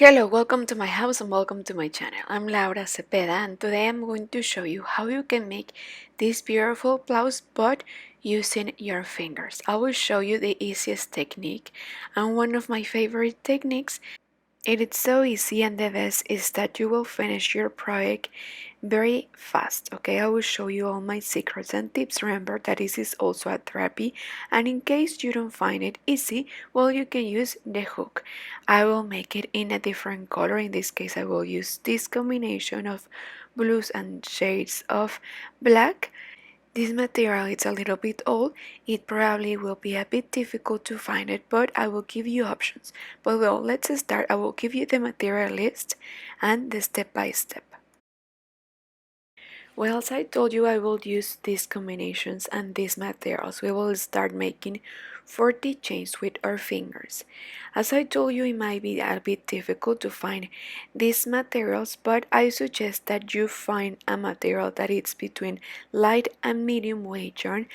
Hello, welcome to my house and welcome to my channel. I'm Laura Cepeda and today I'm going to show you how you can make this beautiful blouse but using your fingers. I will show you the easiest technique and one of my favorite techniques. It is so easy and the best is that you will finish your project very fast. Okay, I will show you all my secrets and tips. Remember that this is also a therapy, and in case you don't find it easy, well, you can use the hook. I will make it in a different color. In this case, I will use this combination of blues and shades of black. This material is a little bit old, it probably will be a bit difficult to find it, but I will give you options. But well, let's start. I will give you the material list and the step by step. Well, as I told you, I will use these combinations and these materials. We will start making 40 chains with our fingers. As I told you, it might be a bit difficult to find these materials, but I suggest that you find a material that is between light and medium weight yarn,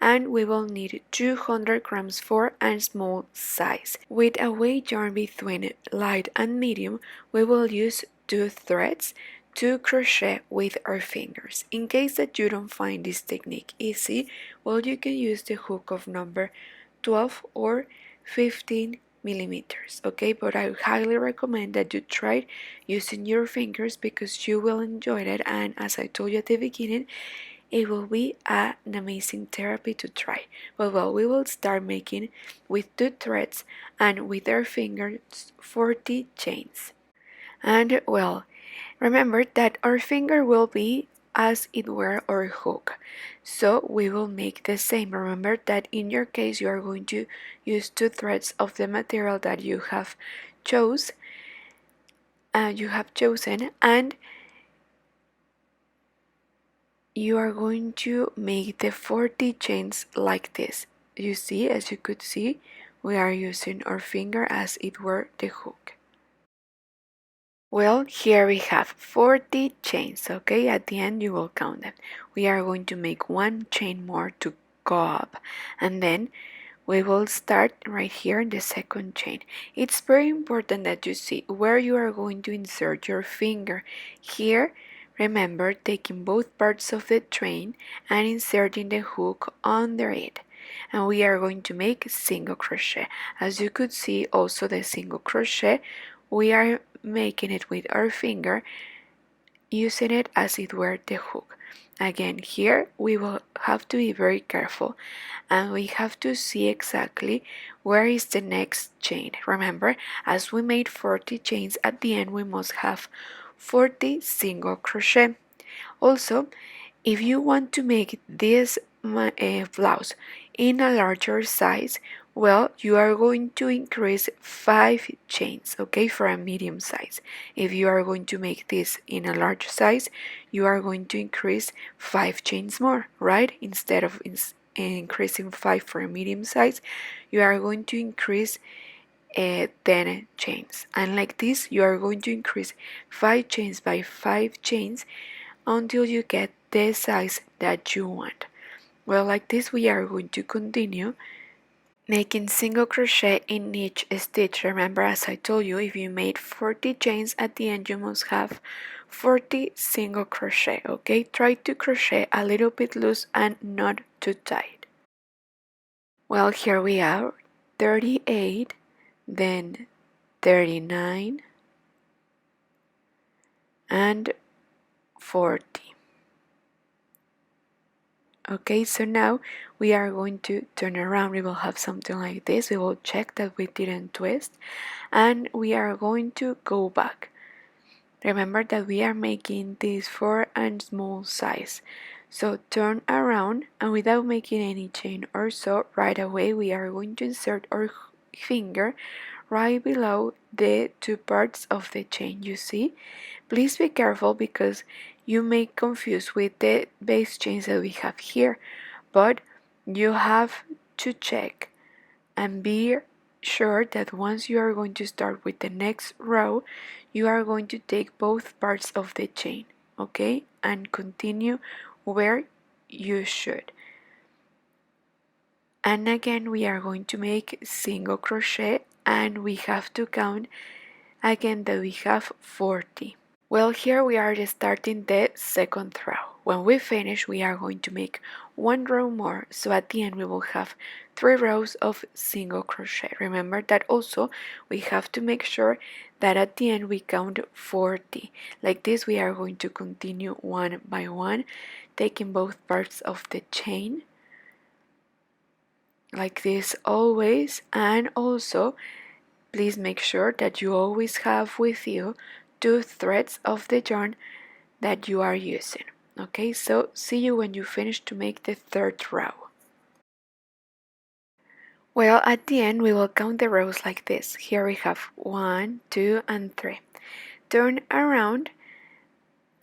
and we will need 200 grams for a small size. With a weight yarn between light and medium, we will use 2 threads to crochet with our fingers. In case that you don't find this technique easy, well, you can use the hook of number 12 or 15 millimeters, okay? But I highly recommend that you try using your fingers because you will enjoy it, and as I told you at the beginning, it will be an amazing therapy to try. Well, we will start making with 2 threads and with our fingers 40 chains. And well, remember that our finger will be as it were our hook, so we will make the same. Remember that in your case you are going to use 2 threads of the material that you have chosen, and you are going to make the 40 chains like this. You see, as you could see, we are using our finger as it were the hook. Well, here we have 40 chains, okay? At the end you will count them. We are going to make 1 chain more to go up, and then we will start right here in the second chain. It's very important that you see where you are going to insert your finger. Here, remember taking both parts of the chain and inserting the hook under it. And we are going to make single crochet. As you could see, also the single crochet, we are making it with our finger, using it as it were the hook. Again, here we will have to be very careful and we have to see exactly where is the next chain. Remember, as we made 40 chains, at the end we must have 40 single crochet. Also, if you want to make this blouse in a larger size, well, you are going to increase 5 chains, okay, for a medium size. If you are going to make this in a large size, you are going to increase 5 chains more, right? Instead of increasing 5 for a medium size, you are going to increase 10 chains. And like this, you are going to increase 5 chains by 5 chains until you get the size that you want. Well, like this we are going to continue making single crochet in each stitch. Remember, as I told you, if you made 40 chains at the end, you must have 40 single crochet, okay? Try to crochet a little bit loose and not too tight. Well, here we are, 38, then 39, and 40. Okay, so now we are going to turn around. We will have something like this. We will check that we didn't twist, and we are going to go back. Remember that we are making this for a small size. So turn around, and without making any chain or so, right away we are going to insert our finger right below the 2 parts of the chain. You see? Please be careful because you may confuse with the base chains that we have here, but you have to check and be sure that once you are going to start with the next row, you are going to take both parts of the chain, okay, and continue where you should. And again we are going to make single crochet, and we have to count again that we have 40. Well, here we are starting the second row. When we finish, we are going to make one row more, so at the end we will have 3 rows of single crochet. Remember that also we have to make sure that at the end we count 40. Like this, we are going to continue one by one, taking both parts of the chain, like this always, and also please make sure that you always have with you 2 threads of the yarn that you are using. Okay, so see you when you finish to make the third row. Well, at the end we will count the rows like this. Here we have 1, 2, and 3. Turn around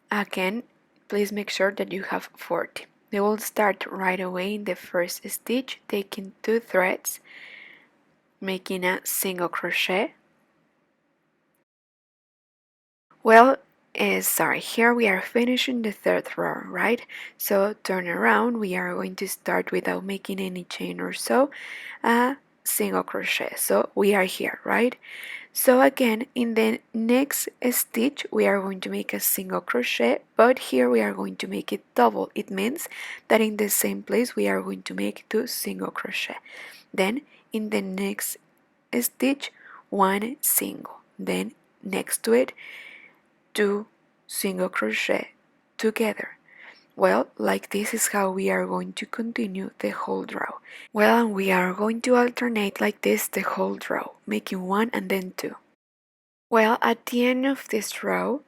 again. Please make sure that you have 40. We will start right away in the first stitch, taking 2 threads, making a single crochet. Well, sorry, here we are finishing the third row, right? So turn around, we are going to start without making any chain or so, a single crochet. So we are here, right? So again, in the next stitch, we are going to make a single crochet, but here we are going to make it double. It means that in the same place, we are going to make 2 single crochet. Then in the next stitch, 1 single. Then next to it, 2 single crochet together. Well, like this is how we are going to continue the whole row. Well, and we are going to alternate like this the whole row, making 1 and then 2. Well, at the end of this row,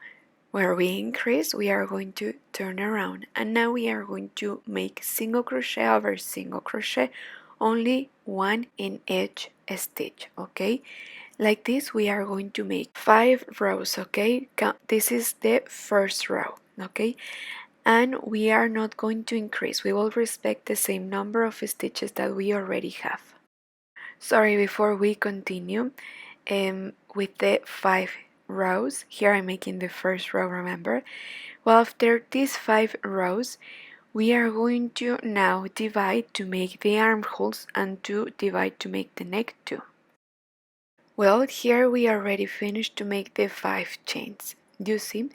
where we increase, we are going to turn around, and now we are going to make single crochet over single crochet, only 1 in each stitch, okay? Like this, we are going to make 5 rows, okay? This is the first row, okay? And we are not going to increase. We will respect the same number of stitches that we already have. Sorry, before we continue with the 5 rows, here I'm making the first row, remember? Well, after these 5 rows, we are going to now divide to make the armholes and to divide to make the neck too. Well, here we already finished to make the 5 chains. You see,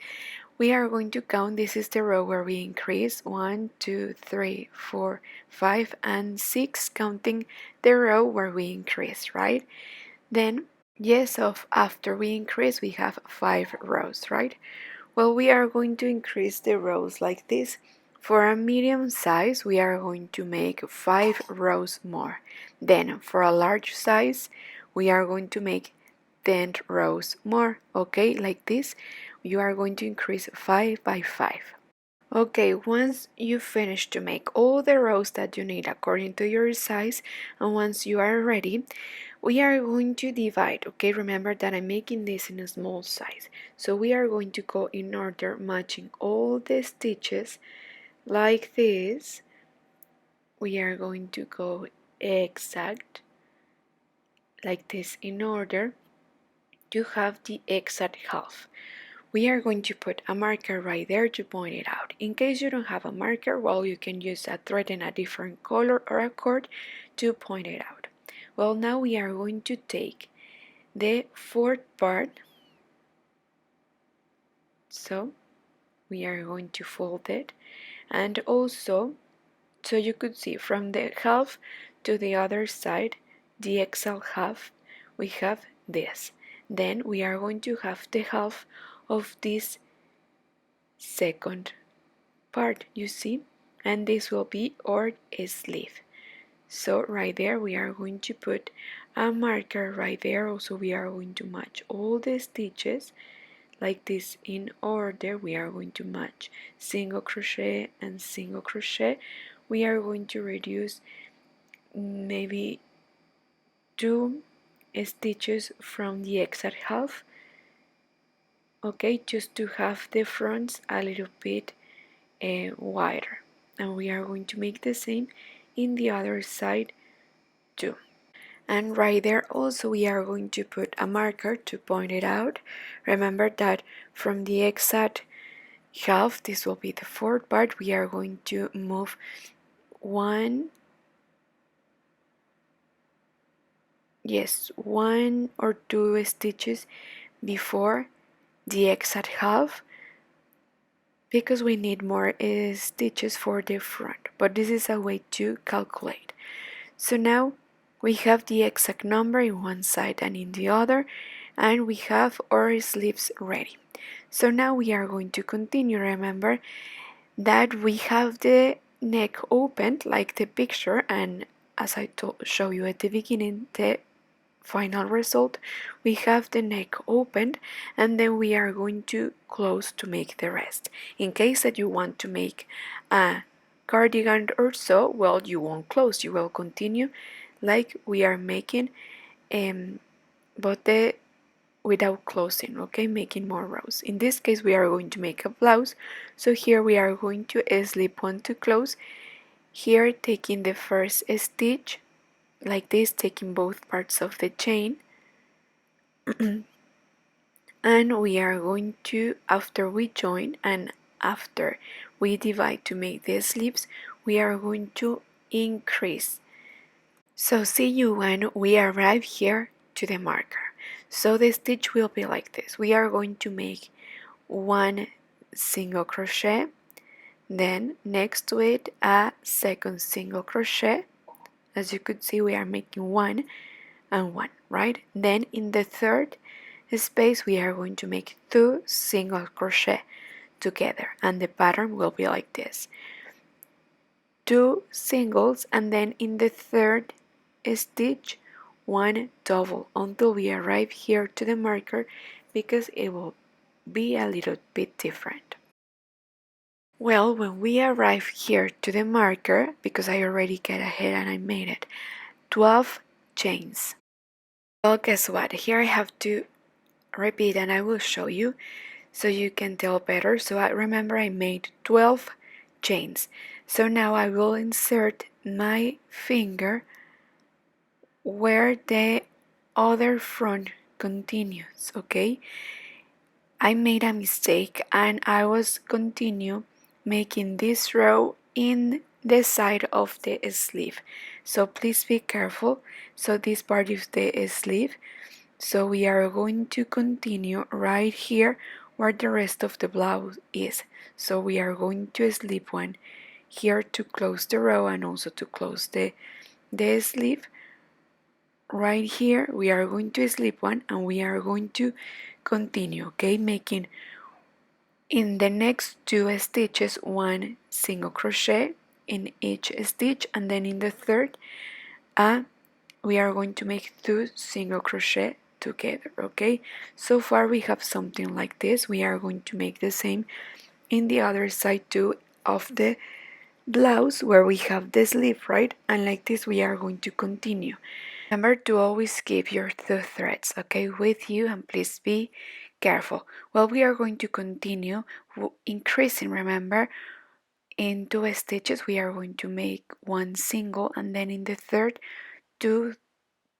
we are going to count. This is the row where we increase 1, 2, 3, 4, 5, and 6, counting the row where we increase, right? Then, yes, after we increase, we have 5 rows, right? Well, we are going to increase the rows like this. For a medium size, we are going to make 5 rows more. Then, for a large size, we are going to make 10 rows more, okay? Like this, you are going to increase 5 by 5. Okay, once you finish to make all the rows that you need according to your size, and once you are ready, we are going to divide, okay? Remember that I'm making this in a small size. So we are going to go in order, matching all the stitches like this. We are going to go exact like this in order to have the exact half. We are going to put a marker right there to point it out. In case you don't have a marker, well, you can use a thread in a different color or a cord to point it out. Well, now we are going to take the fourth part, so we are going to fold it, and also so you could see from the half to the other side, the extra half, we have this. Then we are going to have the half of this second part, you see, and this will be our sleeve. So right there we are going to put a marker right there. Also we are going to match all the stitches like this in order. We are going to match single crochet and single crochet. We are going to reduce maybe 2 stitches from the exact half, okay, just to have the fronts a little bit wider, and we are going to make the same in the other side too. And right there also we are going to put a marker to point it out. Remember that from the exact half, this will be the fourth part, we are going to move 1 or 2 stitches before the exact half because we need more stitches for the front, but this is a way to calculate. So now we have the exact number in one side and in the other, and we have our sleeves ready. So now we are going to continue. Remember that we have the neck opened like the picture, and as I show you at the beginning, the final result, we have the neck opened, and then we are going to close to make the rest. In case that you want to make a cardigan or so, well, you won't close, you will continue like we are making, but without closing, okay, making more rows. In this case we are going to make a blouse, so here we are going to slip one to close, here taking the first stitch like this, taking both parts of the chain, and we are going to, after we join and after we divide to make the sleeves, we are going to increase. So see you when we arrive here to the marker. So the stitch will be like this. We are going to make one single crochet, then next to it a second single crochet. As you could see, we are making one and one, right? Then in the third space we are going to make two single crochet together, and the pattern will be like this: two singles, and then in the third stitch one double until we arrive here to the marker, because it will be a little bit different. Well, when we arrive here to the marker, because I already get ahead and I made it 12 chains. Well, guess what? Here I have to repeat and I will show you so you can tell better. So I remember I made 12 chains. So now I will insert my finger where the other front continues, okay? I made a mistake and I was continue making this row in the side of the sleeve. So please be careful. So this part is the sleeve. So we are going to continue right here where the rest of the blouse is. So we are going to slip one here to close the row and also to close the sleeve. Right here we are going to slip one and we are going to continue, okay, making in the next two stitches one single crochet in each stitch, and then in the third we are going to make two single crochet together, okay? So far we have something like this. We are going to make the same in the other side too of the blouse where we have the sleeve, right? And like this we are going to continue. Remember to always keep your two threads, okay, with you, and please be careful. Well, we are going to continue increasing. Remember, in two stitches we are going to make one single, and then in the third two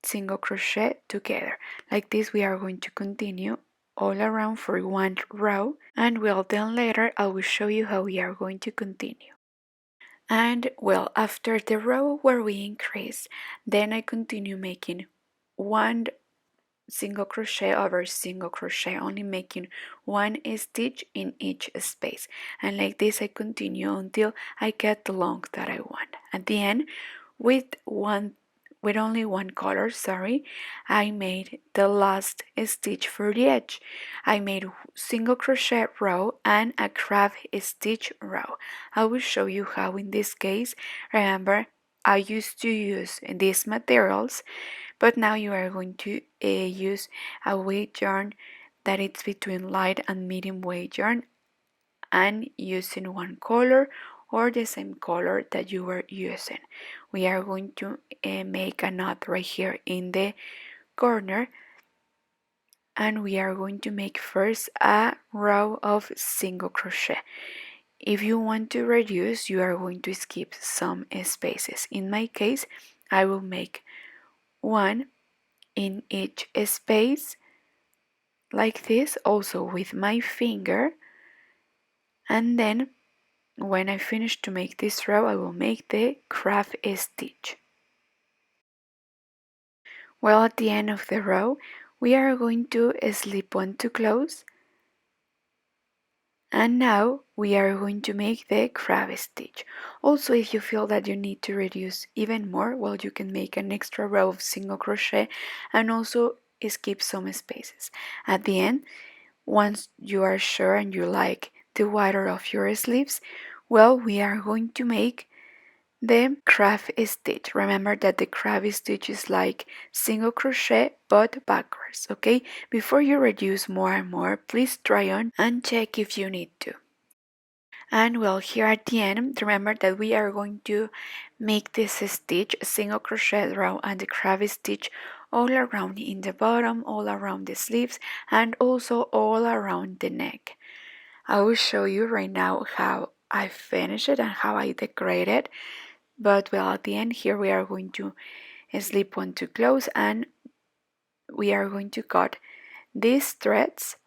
single crochet together. Like this we are going to continue all around for one row, and well, then later I will show you how we are going to continue. And well, after the row where we increase, then I continue making one single crochet over single crochet, only making one stitch in each space, and like this I continue until I get the length that I want. At the end, with only one color, I made the last stitch for the edge. I made single crochet row and a crab stitch row. I will show you how in this case. Remember, I used to use these materials, but now you are going to use a weight yarn that it's between light and medium weight yarn, and using one color or the same color that you were using. We are going to make a knot right here in the corner, and we are going to make first a row of single crochet. If you want to reduce, you are going to skip some spaces. In my case, I will make one in each space like this, also with my finger, and then when I finish to make this row I will make the crab stitch. Well, at the end of the row We are going to slip one to close, and now we are going to make the crab stitch. Also, if you feel that you need to reduce even more, well, you can make an extra row of single crochet and also skip some spaces. At the end, once you are sure and you like the wider of your sleeves, well, we are going to make the crab stitch. Remember that the crab stitch is like single crochet but backwards, okay? Before you reduce more and more, please try on and check if you need to. And well, here at the end, remember that we are going to make this stitch, single crochet row and the crab stitch all around in the bottom, all around the sleeves, and also all around the neck. I will show you right now how I finish it and how I decorate it. But well, at the end here we are going to slip one to close, and we are going to cut these threads.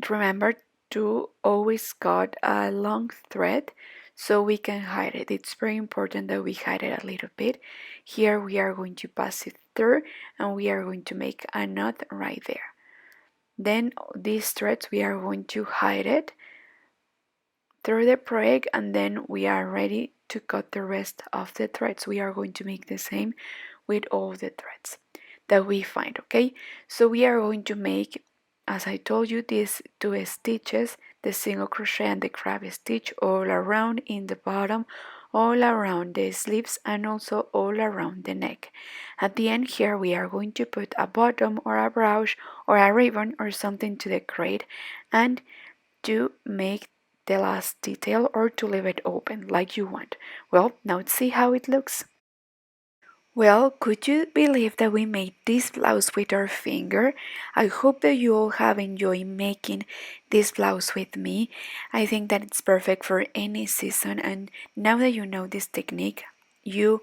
Remember to always cut a long thread so we can hide it. It's very important that we hide it a little bit. Here we are going to pass it through and we are going to make a knot right there. Then these threads we are going to hide it through the project, and then we are ready to cut the rest of the threads. We are going to make the same with all the threads that we find, okay? So we are going to make, as I told you, these two stitches, the single crochet and the crab stitch all around in the bottom, all around the sleeves, and also all around the neck. At the end here we are going to put a bottom or a brooch or a ribbon or something to decorate and to make the last detail, or to leave it open like you want. Well, now let's see how it looks. Well, could you believe that we made this blouse with our finger? I hope that you all have enjoyed making this blouse with me. I think that it's perfect for any season, and now that you know this technique, you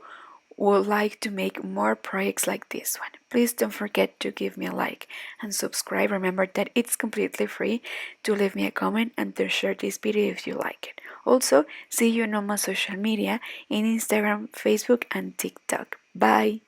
would like to make more projects like this one. Please don't forget to give me a like and subscribe. Remember that it's completely free to leave me a comment and to share this video if you like it. Also, see you on my social media in Instagram, Facebook, and TikTok. Bye!